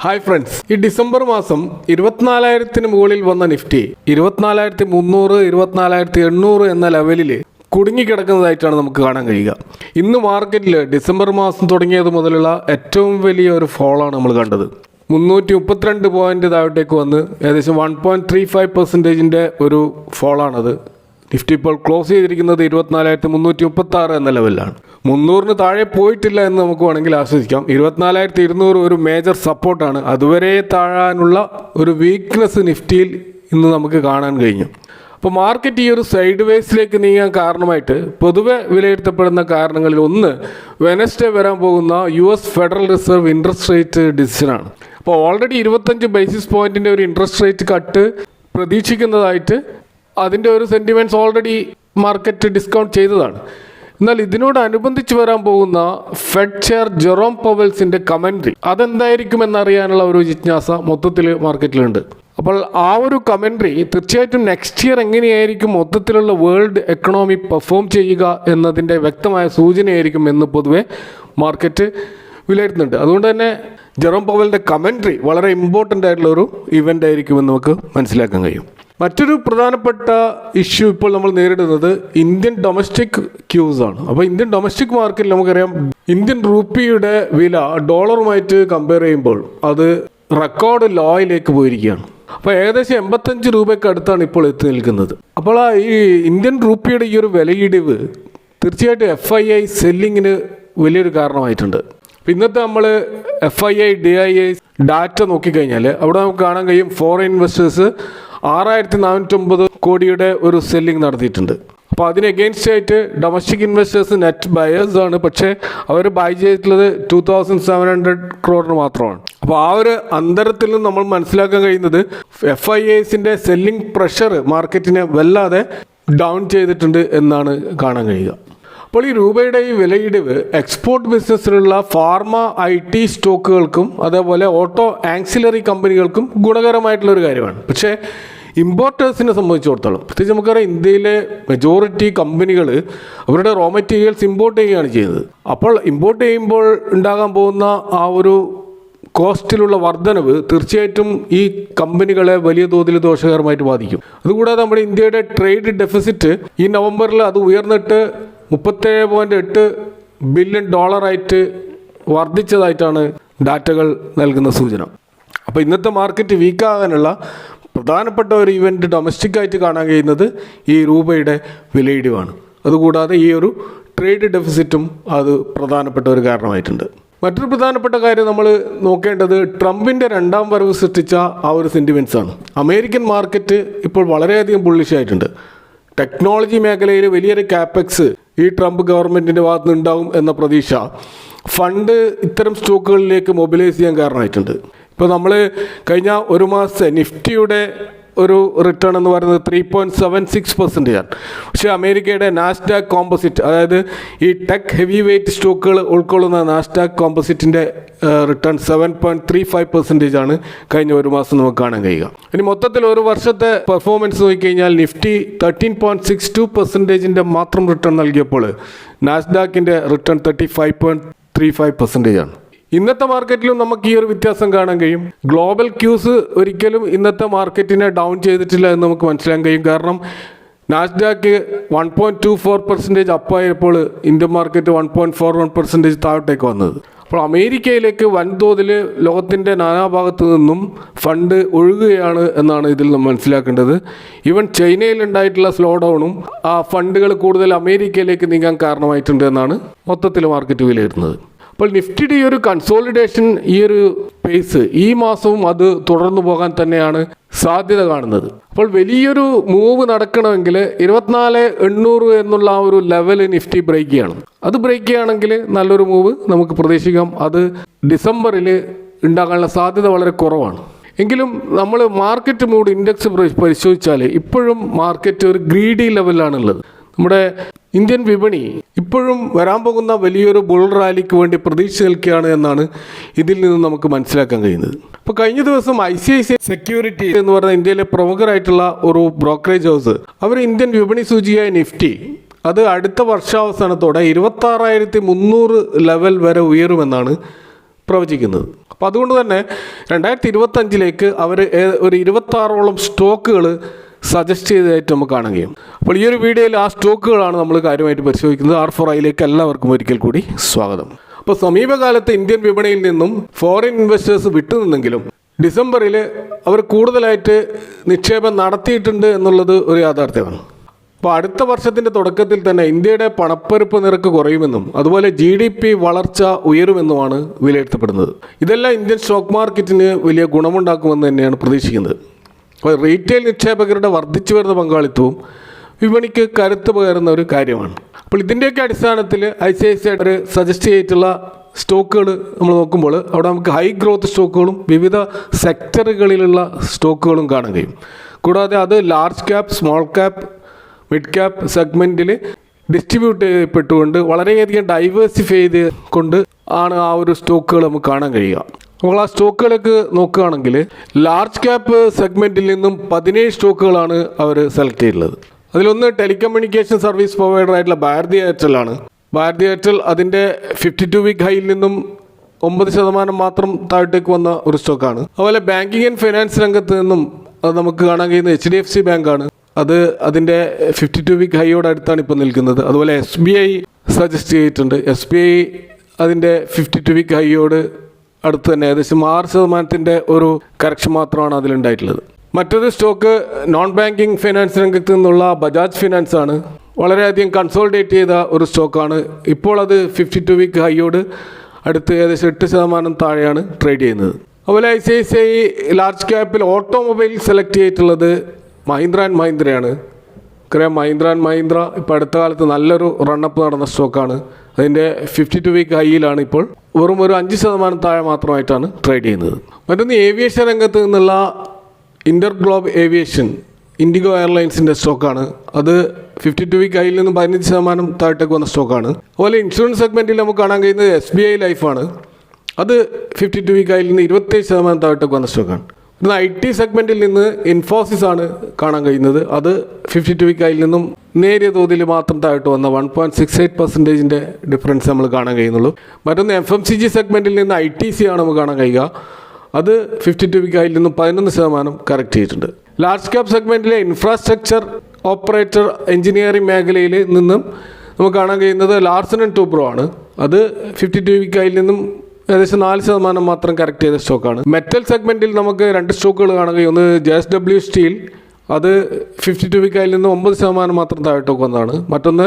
Hi friends, ഈ December മാസം 24,000-ന് മുകളിൽ വന്ന നിഫ്റ്റി 24,300, 24,800 എന്ന ലെവലിൽ കുടുങ്ങിക്കിടക്കുന്നതായിട്ടാണ് നമുക്ക് കാണാൻ കഴിയുക. ഇന്ന് മാർക്കറ്റിൽ ഡിസംബർ മാസം തുടങ്ങിയത് മുതലുള്ള ഏറ്റവും വലിയ ഒരു ഫോളാണ് നമ്മൾ കണ്ടത്. 332 പോയിന്റ് താഴോട്ടേക്ക് വന്ന് ഏകദേശം 1.35% ഒരു ഫോളാണത്. നിഫ്റ്റി ഇപ്പോൾ ക്ലോസ് ചെയ്തിരിക്കുന്നത് 24,336 എന്ന ലെവലിലാണ്. 300-ന് താഴെ പോയിട്ടില്ല എന്ന് നമുക്ക് വേണമെങ്കിൽ ആശ്വസിക്കാം. 24,200 ഒരു മേജർ സപ്പോർട്ടാണ്. അതുവരെ താഴാനുള്ള ഒരു വീക്ക്നെസ് നിഫ്റ്റിയിൽ ഇന്ന് നമുക്ക് കാണാൻ കഴിഞ്ഞു. അപ്പോൾ മാർക്കറ്റ് ഈ ഒരു സൈഡ് വേസിലേക്ക് നീങ്ങാൻ കാരണമായിട്ട് പൊതുവെ വിലയിരുത്തപ്പെടുന്ന കാരണങ്ങളിൽ ഒന്ന് വെനസ്ഡേ വരാൻ പോകുന്ന US federal reserve interest rate ഡിസിഷനാണ്. അപ്പോൾ ഓൾറെഡി 25 ബേസിസ് പോയിന്റിൻ്റെ ഒരു ഇൻട്രസ്റ്റ് റേറ്റ് കട്ട് പ്രതീക്ഷിക്കുന്നതായിട്ട് അതിൻ്റെ ഒരു സെൻറ്റിമെൻറ്റ്സ് ഓൾറെഡി മാർക്കറ്റ് ഡിസ്കൗണ്ട് ചെയ്തതാണ്. എന്നാൽ ഇതിനോടനുബന്ധിച്ച് വരാൻ പോകുന്ന ഫെഡ് ചെയർ ജെറോം പവൽസിൻ്റെ കമൻട്രി അതെന്തായിരിക്കുമെന്നറിയാനുള്ള ഒരു ജിജ്ഞാസ മൊത്തത്തിൽ മാർക്കറ്റിലുണ്ട്. അപ്പോൾ ആ ഒരു കമൻട്രി തീർച്ചയായിട്ടും നെക്സ്റ്റ് ഇയർ എങ്ങനെയായിരിക്കും മൊത്തത്തിലുള്ള വേൾഡ് എക്കണോമി പെർഫോം ചെയ്യുക എന്നതിൻ്റെ വ്യക്തമായ സൂചനയായിരിക്കും എന്ന് പൊതുവെ മാർക്കറ്റ് വിലയിരുത്തുന്നുണ്ട്. അതുകൊണ്ട് തന്നെ ജെറോം പവലിൻ്റെ കമൻട്രി വളരെ ഇമ്പോർട്ടൻ്റ് ആയിട്ടുള്ള ഒരു ഇവൻ്റ് ആയിരിക്കുമെന്ന് നമുക്ക് മനസ്സിലാക്കാൻ കഴിയും. മറ്റൊരു പ്രധാനപ്പെട്ട ഇഷ്യൂ ഇപ്പോൾ നമ്മൾ നേരിടുന്നത് ഇന്ത്യൻ ഡൊമസ്റ്റിക് ക്യൂസ് ആണ്. അപ്പോൾ ഇന്ത്യൻ ഡൊമസ്റ്റിക് മാർക്കറ്റിൽ നമുക്കറിയാം ഇന്ത്യൻ റുപ്പിയുടെ വില ഡോളറുമായിട്ട് കമ്പയർ ചെയ്യുമ്പോൾ അത് റെക്കോർഡ് ലോയിലേക്ക് പോയിരിക്കുകയാണ്. അപ്പോൾ ഏകദേശം 85 രൂപയ്ക്ക് അടുത്താണ് ഇപ്പോൾ എത്തി നിൽക്കുന്നത്. അപ്പോൾ ഈ ഇന്ത്യൻ റുപ്പിയുടെ ഈ ഒരു വിലയിടിവ് തീർച്ചയായിട്ടും FII സെല്ലിങ്ങിന് വലിയൊരു കാരണമായിട്ടുണ്ട്. അപ്പോൾ ഇന്നത്തെ നമ്മൾ FII DII ഡാറ്റ നോക്കിക്കഴിഞ്ഞാൽ അവിടെ നമുക്ക് കാണാൻ കഴിയും ഫോറിൻ ഇൻവെസ്റ്റേഴ്സ് 6,409 കോടിയുടെ ഒരു സെല്ലിംഗ് നടത്തിയിട്ടുണ്ട്. അപ്പോൾ അതിന് എഗെയിൻസ്റ്റ് ആയിട്ട് ഡൊമസ്റ്റിക് ഇൻവെസ്റ്റേഴ്സ് നെറ്റ് ബയേഴ്സ് ആണ്, പക്ഷേ അവർ ബൈ ചെയ്തിട്ടുള്ളത് 2,700 crore മാത്രമാണ്. അപ്പോൾ ആ ഒരു അന്തരത്തിൽ നിന്ന് നമ്മൾ മനസ്സിലാക്കാൻ കഴിയുന്നത് FIIസിൻ്റെ സെല്ലിംഗ് പ്രഷർ മാർക്കറ്റിനെ വല്ലാതെ ഡൗൺ ചെയ്തിട്ടുണ്ട് എന്നാണ് കാണാൻ കഴിയുക. അപ്പോൾ ഈ രൂപയുടെ ഈ വിലയിടിവ് എക്സ്പോർട്ട് ബിസിനസ്സിലുള്ള ഫാർമ IT സ്റ്റോക്കുകൾക്കും അതേപോലെ ഓട്ടോ ആക്സിലറി കമ്പനികൾക്കും ഗുണകരമായിട്ടുള്ളൊരു കാര്യമാണ്. പക്ഷേ ഇമ്പോർട്ടേഴ്സിനെ സംബന്ധിച്ചിടത്തോളം പ്രത്യേകിച്ച് നമുക്കറിയാം ഇന്ത്യയിലെ മെജോറിറ്റി കമ്പനികൾ അവരുടെ റോ മെറ്റീരിയൽസ് ഇമ്പോർട്ട് ചെയ്യുകയാണ് ചെയ്യുന്നത്. അപ്പോൾ ഇമ്പോർട്ട് ചെയ്യുമ്പോൾ ഉണ്ടാകാൻ പോകുന്ന ആ ഒരു കോസ്റ്റിലുള്ള വർധനവ് തീർച്ചയായിട്ടും ഈ കമ്പനികളെ വലിയ തോതിൽ ദോഷകരമായിട്ട് ബാധിക്കും. അതുകൂടാതെ നമ്മുടെ ഇന്ത്യയുടെ ട്രേഡ് ഡെഫിസിറ്റ് ഈ നവംബറിൽ അത് ഉയർന്നിട്ട് $37.8 ബില്യൺ വർദ്ധിച്ചതായിട്ടാണ് ഡാറ്റകൾ നൽകുന്ന സൂചന. അപ്പോൾ ഇന്നത്തെ മാർക്കറ്റ് വീക്കാകാനുള്ള പ്രധാനപ്പെട്ട ഒരു ഇവൻറ്റ് ഡൊമസ്റ്റിക്കായിട്ട് കാണാൻ കഴിയുന്നത് ഈ രൂപയുടെ വിലയിടിവാണ്. അതുകൂടാതെ ഈ ഒരു ട്രേഡ് ഡെഫിസിറ്റും അത് പ്രധാനപ്പെട്ട ഒരു കാരണമായിട്ടുണ്ട്. മറ്റൊരു പ്രധാനപ്പെട്ട കാര്യം നമ്മൾ നോക്കേണ്ടത് ട്രംപിൻ്റെ രണ്ടാം വരവ് സൃഷ്ടിച്ച ആ ഒരു സെൻറ്റിമെൻറ്റ്സ് ആണ്. അമേരിക്കൻ മാർക്കറ്റ് ഇപ്പോൾ വളരെയധികം ബുള്ളിഷ് ആയിട്ടുണ്ട്. ടെക്നോളജി മേഖലയിൽ വലിയൊരു കാപ്പെക്സ് ഈ ട്രംപ് ഗവൺമെൻറ്റിൻ്റെ ഭാഗത്ത് നിന്ന് ഉണ്ടാവും എന്ന പ്രതീക്ഷ ഫണ്ട് ഇത്തരം സ്റ്റോക്കുകളിലേക്ക് മൊബിലൈസ് ചെയ്യാൻ കാരണമായിട്ടുണ്ട്. ഇപ്പോൾ നമ്മൾ കഴിഞ്ഞ ഒരു മാസത്തെ നിഫ്റ്റിയുടെ ഒരു റിട്ടേൺ എന്ന് പറയുന്നത് 3.76% ആണ്. പക്ഷേ അമേരിക്കയുടെ നാസ്ഡാക്ക് കോമ്പോസിറ്റ്, അതായത് ഈ ടെക് ഹെവി വെയ്റ്റ് സ്റ്റോക്കുകൾ ഉൾക്കൊള്ളുന്ന നാസ്ഡാക്ക് കോമ്പോസിറ്റിൻ്റെ റിട്ടേൺ 7.35% ആണ് കഴിഞ്ഞ ഒരു മാസം നമുക്ക് കാണാൻ കഴിയുക. ഇനി മൊത്തത്തിൽ ഒരു വർഷത്തെ പെർഫോമൻസ് നോക്കിക്കഴിഞ്ഞാൽ നിഫ്റ്റി 13.62% മാത്രം റിട്ടേൺ നൽകിയപ്പോൾ നാസ്ഡാക്കിൻ്റെ റിട്ടേൺ 35.35% ആണ്. ഇന്നത്തെ മാർക്കറ്റിലും നമുക്ക് ഈ ഒരു വ്യത്യാസം കാണാൻ കഴിയും. ഗ്ലോബൽ ക്യൂസ് ഒരിക്കലും ഇന്നത്തെ മാർക്കറ്റിനെ ഡൗൺ ചെയ്തിട്ടില്ല എന്ന് നമുക്ക് മനസ്സിലാക്കാൻ കഴിയും. കാരണം നാസ്ഡാക്ക് 1.24% അപ്പായപ്പോൾ ഇന്ത്യൻ മാർക്കറ്റ് 1.41% താഴോട്ടേക്ക് വന്നത്. അപ്പോൾ അമേരിക്കയിലേക്ക് വൻതോതിൽ ലോകത്തിൻ്റെ നാനാഭാഗത്തു നിന്നും ഫണ്ട് ഒഴുകുകയാണ് എന്നാണ് ഇതിൽ നമ്മൾ മനസ്സിലാക്കേണ്ടത്. ഈവൻ ചൈനയിൽ ഉണ്ടായിട്ടുള്ള സ്ലോ ഡൗണും ആ ഫണ്ടുകൾ കൂടുതൽ അമേരിക്കയിലേക്ക് നീങ്ങാൻ കാരണമായിട്ടുണ്ട് എന്നാണ് മൊത്തത്തിൽ മാർക്കറ്റ് വിലയിരുത്തുന്നത്. അപ്പോൾ നിഫ്റ്റിയുടെ ഈ ഒരു കൺസോളിഡേഷൻ ഈ ഒരു പേസ് ഈ മാസവും അത് തുടർന്നു പോകാൻ തന്നെയാണ് സാധ്യത കാണുന്നത്. അപ്പോൾ വലിയൊരു മൂവ് നടക്കണമെങ്കിൽ 24,800 എന്നുള്ള ആ ഒരു ലെവൽ നിഫ്റ്റി ബ്രേക്ക് ചെയ്യണം. അത് ബ്രേക്ക് ചെയ്യുകയാണെങ്കിൽ നല്ലൊരു മൂവ് നമുക്ക് പ്രതീക്ഷിക്കാം. അത് ഡിസംബറിൽ ഉണ്ടാകാനുള്ള സാധ്യത വളരെ കുറവാണ്. എങ്കിലും നമ്മൾ മാർക്കറ്റ് മൂഡ് ഇൻഡെക്സ് പരിശോധിച്ചാൽ ഇപ്പോഴും മാർക്കറ്റ് ഒരു ഗ്രീഡി ലെവലിലാണുള്ളത്. നമ്മുടെ ഇന്ത്യൻ വിപണി ഇപ്പോഴും വരാൻ പോകുന്ന വലിയൊരു ബുൾ റാലിക്ക് വേണ്ടി പ്രതീക്ഷ നിൽക്കുകയാണ് എന്നാണ് ഇതിൽ നിന്ന് നമുക്ക് മനസ്സിലാക്കാൻ കഴിയുന്നത്. അപ്പോൾ കഴിഞ്ഞ ദിവസം ICICI സെക്യൂരിറ്റി എന്ന് പറയുന്ന ഇന്ത്യയിലെ പ്രമുഖരായിട്ടുള്ള ഒരു ബ്രോക്കറേജ് ഹൗസ് അവർ ഇന്ത്യൻ വിപണി സൂചിയായ നിഫ്റ്റി അത് അടുത്ത വർഷാവസാനത്തോടെ 26,300 ലെവൽ വരെ ഉയരുമെന്നാണ് പ്രവചിക്കുന്നത്. അപ്പോൾ അതുകൊണ്ട് തന്നെ 2025 അവർ ഒരു 26ഓളം സ്റ്റോക്കുകൾ സജസ്റ്റ് ചെയ്തതായിട്ട് നമുക്ക് കാണാൻ കഴിയും. അപ്പോൾ ഈ ഒരു വീഡിയോയിൽ ആ സ്റ്റോക്കുകളാണ് നമ്മൾ കാര്യമായിട്ട് പരിശോധിക്കുന്നത്. R4iലേക്ക് എല്ലാവർക്കും ഒരിക്കൽ കൂടി സ്വാഗതം. അപ്പോൾ സമീപകാലത്ത് ഇന്ത്യൻ വിപണിയിൽ നിന്നും ഫോറിൻ ഇൻവെസ്റ്റേഴ്സ് വിട്ടുനിന്നെങ്കിലും ഡിസംബറിൽ അവർ കൂടുതലായിട്ട് നിക്ഷേപം നടത്തിയിട്ടുണ്ട് എന്നുള്ളത് ഒരു യാഥാർത്ഥ്യമാണ്. അപ്പോൾ അടുത്ത വർഷത്തിൻ്റെ തുടക്കത്തിൽ തന്നെ ഇന്ത്യയുടെ പണപ്പെരുപ്പ് നിരക്ക് കുറയുമെന്നും അതുപോലെ GDP വളർച്ച ഉയരുമെന്നുമാണ് വിലയിരുത്തപ്പെടുന്നത്. ഇതെല്ലാം ഇന്ത്യൻ സ്റ്റോക്ക് മാർക്കറ്റിന് വലിയ ഗുണമുണ്ടാക്കുമെന്ന് തന്നെയാണ് പ്രതീക്ഷിക്കുന്നത്. അപ്പോൾ റീറ്റെയിൽ നിക്ഷേപകരുടെ വർദ്ധിച്ചു വരുന്ന പങ്കാളിത്തവും വിപണിക്ക് കരുത്ത് പകരുന്ന ഒരു കാര്യമാണ്. അപ്പോൾ ഇതിൻ്റെയൊക്കെ അടിസ്ഥാനത്തിൽ ICICI സജസ്റ്റ് ചെയ്തിട്ടുള്ള സ്റ്റോക്കുകൾ നമ്മൾ നോക്കുമ്പോൾ അവിടെ നമുക്ക് ഹൈ ഗ്രോത്ത് സ്റ്റോക്കുകളും വിവിധ സെക്ടറുകളിലുള്ള സ്റ്റോക്കുകളും കാണാൻ കഴിയും. കൂടാതെ അത് large cap, small cap, mid cap സെഗ്മെൻറ്റിൽ ഡിസ്ട്രിബ്യൂട്ട് ചെയ്യപ്പെട്ടുകൊണ്ട് വളരെയധികം ഡൈവേഴ്സിഫൈ ചെയ്ത് കൊണ്ട് ആണ് ആ ഒരു സ്റ്റോക്കുകൾ നമുക്ക് കാണാൻ കഴിയുക. അപ്പോൾ ആ സ്റ്റോക്കുകളൊക്കെ നോക്കുകയാണെങ്കിൽ ലാർജ് ക്യാപ്പ് സെഗ്മെൻറ്റിൽ നിന്നും 17 സ്റ്റോക്കുകളാണ് അവർ സെലക്ട് ചെയ്തിട്ടുള്ളത്. അതിലൊന്ന് ടെലികമ്മ്യൂണിക്കേഷൻ സർവീസ് പ്രൊവൈഡർ ആയിട്ടുള്ള ഭാരതി എയർടെൽ ആണ്. ഭാരതി എയർടെൽ അതിൻ്റെ 52 വീക്ക് ഹൈയിൽ നിന്നും 9% മാത്രം താഴത്തേക്ക് വന്ന ഒരു സ്റ്റോക്കാണ്. അതുപോലെ ബാങ്കിങ് ആൻഡ് ഫൈനാൻസ് രംഗത്ത് നിന്നും അത് നമുക്ക് കാണാൻ കഴിയുന്ന HDFC ബാങ്കാണ്. അത് അതിൻ്റെ 52 വീക്ക് ഹൈയോട് അടുത്താണ് ഇപ്പോൾ നിൽക്കുന്നത്. അതുപോലെ SBI സജസ്റ്റ് ചെയ്തിട്ടുണ്ട്. SBI അതിൻ്റെ 52 വീക്ക് ഹൈയോട് അടുത്ത് തന്നെ ഏകദേശം 6% ഒരു കറക്ഷൻ മാത്രമാണ് അതിലുണ്ടായിട്ടുള്ളത്. മറ്റൊരു സ്റ്റോക്ക് നോൺ ബാങ്കിങ് ഫൈനാൻസ് രംഗത്ത് നിന്നുള്ള ബജാജ് ഫിനാൻസ് ആണ്. വളരെയധികം കൺസോളിഡേറ്റ് ചെയ്ത ഒരു സ്റ്റോക്കാണ്. ഇപ്പോൾ അത് 52 വീക്ക് ഹൈയോട് അടുത്ത് ഏകദേശം 8% താഴെയാണ് ട്രേഡ് ചെയ്യുന്നത്. അതുപോലെ ICICI ലാർജ് ക്യാപ്പിൽ ഓട്ടോമൊബൈൽ സെലക്ട് ചെയ്തിട്ടുള്ളത് മഹീന്ദ്ര ആൻഡ് മഹീന്ദ്രയാണ്. അറിയാം, മഹീന്ദ്ര ആൻഡ് മഹീന്ദ്ര ഇപ്പോൾ അടുത്ത കാലത്ത് നല്ലൊരു റണ്ണപ്പ് നടന്ന സ്റ്റോക്കാണ്. അതിൻ്റെ 52 വീക്ക് ഹൈയിലാണ് ഇപ്പോൾ വെറും ഒരു 5% താഴെ മാത്രമായിട്ടാണ് ട്രേഡ് ചെയ്യുന്നത്. മറ്റൊന്ന് ഏവിയേഷൻ രംഗത്ത് നിന്നുള്ള ഇന്റർ ഗ്ലോബ് ഏവിയേഷൻ, ഇൻഡിഗോ എയർലൈൻസിൻ്റെ സ്റ്റോക്കാണ്. അത് 52 വീക്ക് ഹൈയിൽ നിന്ന് 15% താഴത്തേക്ക് വന്ന സ്റ്റോക്കാണ്. അതുപോലെ ഇൻഷുറൻസ് സെഗ്മെൻറ്റിൽ നമുക്ക് കാണാൻ കഴിയുന്നത് SBI ലൈഫാണ്. അത് 52 വീക്ക് ഹൈയിൽ നിന്ന് 27% താഴത്തേക്ക് വന്ന സ്റ്റോക്കാണ്. ഇന്ന് IT സെഗ്മെൻറ്റിൽ നിന്ന് ഇൻഫോസിസ് ആണ് കാണാൻ കഴിയുന്നത്. അത് 52 വീക്ക് ഹൈയിൽ നിന്നും നേരിയ തോതിൽ മാത്രം താഴോട്ട് വന്ന 1.68% ഡിഫറൻസ് നമ്മൾ കാണാൻ കഴിയുന്നുള്ളൂ. മറ്റൊന്ന് FMCG സെഗ്മെൻറ്റിൽ നിന്ന് ITC ആണ് നമുക്ക് കാണാൻ കഴിയുക. അത് 52 വീക്ക് ഹൈയിൽ നിന്നും 11% കറക്റ്റ് ചെയ്തിട്ടുണ്ട്. ലാർജ് ക്യാപ്പ് സെഗ്മെൻറ്റിലെ ഇൻഫ്രാസ്ട്രക്ചർ ഓപ്പറേറ്റർ എഞ്ചിനീയറിംഗ് മേഖലയിൽ നിന്നും നമുക്ക് കാണാൻ കഴിയുന്നത് ലാർസൻ ആൻഡ് ടൂബ്രോ ആണ്. അത് 52 വീക്ക് ഹൈയിൽ നിന്നും ഏകദേശം 4% മാത്രം കറക്റ്റ് ചെയ്ത സ്റ്റോക്കാണ്. മെറ്റൽ സെഗ്മെൻറ്റിൽ നമുക്ക് 2 സ്റ്റോക്കുകൾ കാണാൻ കഴിയും. ഒന്ന് JSW സ്റ്റീൽ, അത് 52 വീക്ക് ഹൈയിൽ നിന്ന് 9% മാത്രം താഴോട്ടേക്ക് വന്നതാണ്. മറ്റൊന്ന്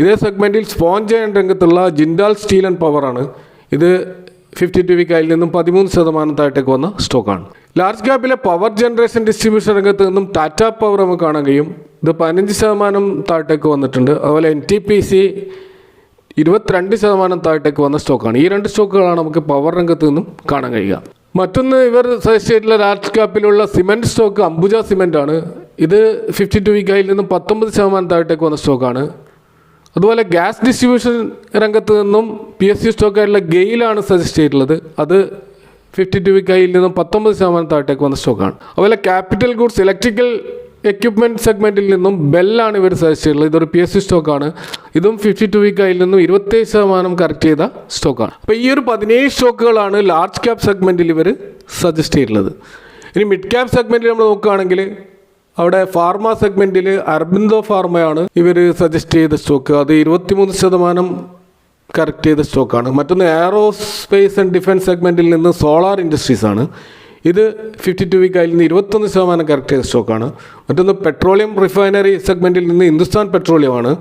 ഇതേ സെഗ്മെൻറ്റിൽ സ്പോഞ്ച് അയൺ രംഗത്തുള്ള ജിൻഡാൽ സ്റ്റീൽ ആൻഡ് പവർ ആണ്. ഇത് 52 വീക്ക് ഹൈയിൽ നിന്നും 13% താഴത്തേക്ക് വന്ന സ്റ്റോക്കാണ്. ലാർജ് ക്യാപ്പിലെ പവർ ജനറേഷൻ ഡിസ്ട്രിബ്യൂഷൻ രംഗത്ത് നിന്നും ടാറ്റ പവർ നമുക്ക് കാണാൻ കഴിയും. ഇത് 15% താഴത്തേക്ക് വന്നിട്ടുണ്ട്. അതുപോലെ NTPC 22% താഴത്തേക്ക് വന്ന സ്റ്റോക്കാണ്. ഈ 2 സ്റ്റോക്കുകളാണ് നമുക്ക് പവർ രംഗത്ത് നിന്നും കാണാൻ കഴിയുക. മറ്റൊന്ന് ഇവർ സജസ്റ്റ് ചെയ്തിട്ടുള്ള ലാർജ് ക്യാപ്പിലുള്ള സിമെൻറ്റ് സ്റ്റോക്ക് അംബുജ സിമെൻ്റ് ആണ്. ഇത് 52 വീക്ക് ഹൈയിൽ നിന്നും 19% താഴത്തേക്ക് വന്ന സ്റ്റോക്കാണ്. അതുപോലെ ഗ്യാസ് ഡിസ്ട്രിബ്യൂഷൻ രംഗത്ത് നിന്നും PSU സ്റ്റോക്കായിട്ടുള്ള ഗെയിലാണ് സജസ്റ്റ് ചെയ്തിട്ടുള്ളത്. അത് 52 വീക്ക് ഹൈയിൽ നിന്നും 19% താഴത്തേക്ക് വന്ന സ്റ്റോക്കാണ്. അതുപോലെ ക്യാപിറ്റൽ ഗുഡ്സ് ഇലക്ട്രിക്കൽ എക്യുപ്മെൻറ്റ് സെഗ്മെൻറ്റിൽ നിന്നും ബെല്ലാണ് ഇവർ സജസ്റ്റ് ചെയ്തിട്ടുള്ളത്. ഇതൊരു PSU സ്റ്റോക്കാണ്. ഇതും 52 വീക്ക് ഹൈയിൽ നിന്നും 27% കറക്റ്റ് ചെയ്ത സ്റ്റോക്കാണ്. അപ്പോൾ ഈ ഒരു 17 സ്റ്റോക്കുകളാണ് ലാർജ് ക്യാപ്പ് സെഗ്മെൻറ്റിൽ ഇവർ സജസ്റ്റ് ചെയ്തിട്ടുള്ളത്. ഇനി മിഡ് ക്യാപ്പ് സെഗ്മെൻറ്റിൽ നമ്മൾ നോക്കുകയാണെങ്കിൽ അവിടെ ഫാർമ സെഗ്മെൻറ്റിൽ അർബിന്ദോ ഫാർമയാണ് ഇവർ സജസ്റ്റ് ചെയ്ത സ്റ്റോക്ക്. അത് 23% കറക്റ്റ് ചെയ്ത സ്റ്റോക്കാണ്. മറ്റൊന്ന് എയറോസ്പേസ് ആൻഡ് ഡിഫൻസ് സെഗ്മെൻറ്റിൽ നിന്ന് സോളാർ ഇൻഡസ്ട്രീസ് ആണ്. ഇത് 52 വീക്ക് ഹൈയിൽ നിന്ന് 21% കറക്റ്റ് ചെയ്ത സ്റ്റോക്കാണ്. മറ്റൊന്ന് പെട്രോളിയം റിഫൈനറി സെഗ്മെൻറ്റിൽ നിന്ന് ഹിന്ദുസ്ഥാൻ പെട്രോളിയം ആണ്.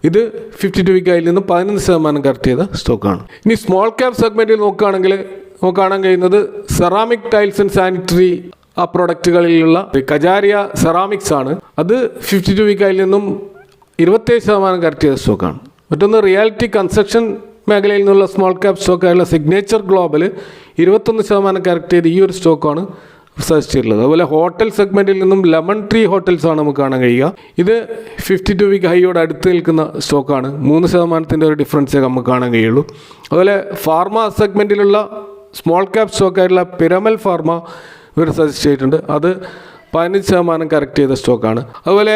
ഇത് 52 വീക്ക് ഹൈയിൽ നിന്ന് 11% കറക്റ്റ് ചെയ്ത സ്റ്റോക്കാണ്. ഇനി സ്മോൾ ക്യാപ്പ് സെഗ്മെൻറ്റിൽ നോക്കുകയാണെങ്കിൽ നമുക്ക് കാണാൻ കഴിയുന്നത് സെറാമിക് ടൈൽസ് ആൻഡ് സാനിറ്ററി ആ പ്രൊഡക്റ്റുകളിലുള്ള കജാരിയ സെറാമിക്സ് ആണ്. അത് 52 വീക്ക് ഹൈയിൽ നിന്നും 27% കറക്റ്റ് ചെയ്ത സ്റ്റോക്കാണ്. മറ്റൊന്ന് റിയാലിറ്റി കൺസ്ട്രക്ഷൻ മേഖലയിൽ നിന്നുള്ള സ്മോൾ ക്യാപ്പ് സ്റ്റോക്കായുള്ള സിഗ്നേച്ചർ ഗ്ലോബൽ 21% കറക്റ്റ് ചെയ്ത് ഈ ഒരു സ്റ്റോക്കാണ് സജസ്റ്റ് ചെയ്തിട്ടുള്ളത്. അതുപോലെ ഹോട്ടൽ സെഗ്മെൻറ്റിൽ നിന്നും ലെമൺ ട്രീ ഹോട്ടൽസ് ആണ് നമുക്ക് കാണാൻ കഴിയുക. ഇത് 52 വീക്ക് ഹൈയോട് അടുത്ത് നിൽക്കുന്ന സ്റ്റോക്കാണ്. 3% ഒരു ഡിഫറൻസേ നമുക്ക് കാണാൻ കഴിയുള്ളൂ. അതുപോലെ ഫാർമ സെഗ്മെൻറ്റിലുള്ള സ്മോൾ ക്യാപ്പ് സ്റ്റോക്കായിട്ടുള്ള പിരമൽ ഫാർമ ഇവർ സജസ്റ്റ് ചെയ്തിട്ടുണ്ട്. അത് 15% കറക്റ്റ് ചെയ്ത സ്റ്റോക്കാണ്. അതുപോലെ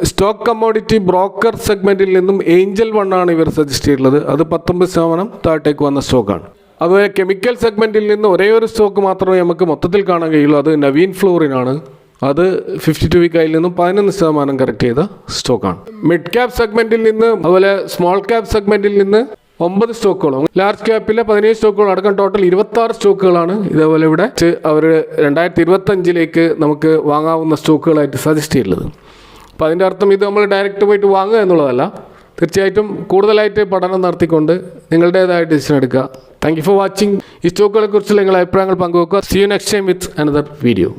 സ്റ്റോക്ക് കമ്മോഡിറ്റി ബ്രോക്കർ സെഗ്മെൻറ്റിൽ നിന്നും ഏഞ്ചൽ വൺ ആണ് ഇവർ സജസ്റ്റ് ചെയ്തിട്ടുള്ളത്. അത് 19% താഴത്തേക്ക് വന്ന സ്റ്റോക്കാണ്. അതുപോലെ കെമിക്കൽ സെഗ്മെൻറ്റിൽ നിന്ന് ഒരേ ഒരു സ്റ്റോക്ക് മാത്രമേ നമുക്ക് മൊത്തത്തിൽ കാണാൻ കഴിയുള്ളൂ. അത് നവീൻ ഫ്ലോറിനാണ്. അത് 52 വീക്ക് ഹൈയിൽ നിന്നും 11% കറക്റ്റ് ചെയ്ത സ്റ്റോക്കാണ്. മിഡ് ക്യാപ് സെഗ്മെൻറ്റിൽ നിന്ന് അതുപോലെ സ്മോൾ ക്യാപ് സെഗ്മെൻറ്റിൽ നിന്ന് 9 സ്റ്റോക്കുകളും ലാർജ് ക്യാപ്പിലെ 17 സ്റ്റോക്കുകളും അടക്കം ടോട്ടൽ 26 സ്റ്റോക്കുകളാണ് ഇതേപോലെ ഇവിടെ അവർ 2025 നമുക്ക് വാങ്ങാവുന്ന സ്റ്റോക്കുകളായിട്ട് സജസ്റ്റ് ചെയ്യുന്നത്. അപ്പോൾ അതിൻ്റെ അർത്ഥം ഇത് നമ്മൾ ഡയറക്റ്റ് പോയിട്ട് വാങ്ങുക എന്നുള്ളതല്ല. തീർച്ചയായിട്ടും കൂടുതലായിട്ട് പഠനം നടത്തിക്കൊണ്ട് നിങ്ങളുടേതായ ഡിസിഷൻ എടുക്കുക. Thank you for watching. ഈ സ്റ്റോക്കുകളെ കുറിച്ചുള്ള നിങ്ങളുടെ അഭിപ്രായങ്ങൾ പങ്കുവെക്കുക. See you next time with another video.